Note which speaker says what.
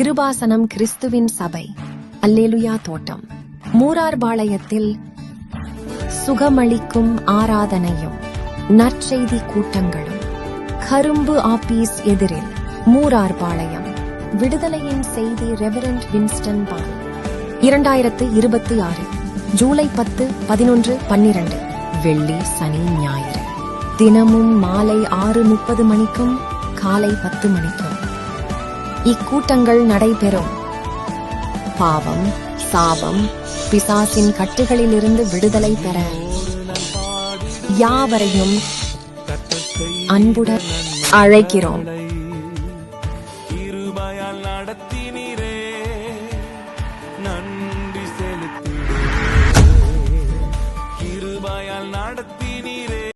Speaker 1: கிருபாசனம் கிறிஸ்துவின் சபை அல்லேலுயா தோட்டம் மூரார்பாளையத்தில் சுகமளிக்கும் ஆராதனையும் நற்செய்தி கூட்டங்களும் கரும்பு ஆபீஸ் எதிரில் மூரார்பாளையம் விடுதலையின் செய்தி ரெவரண்ட் வின்ஸ்டன் பால் 2026 ஜூலை 10, 11, 12 வெள்ளி சனி ஞாயிறு தினமும் மாலை 6:30 மணிக்கும் காலை 10 மணிக்கும் இக்கூட்டங்கள் நடைபெறும். பாவம், சாபம், பிசாசின் கட்டுகளிலிருந்து விடுதலை பெற யாவரையும் அன்புடன் அழைக்கிறோம்.
Speaker 2: கிருபையால் நடத்தினீரே, நன்றி செலுத்தி. கிருபையால் நடத்தினீரே.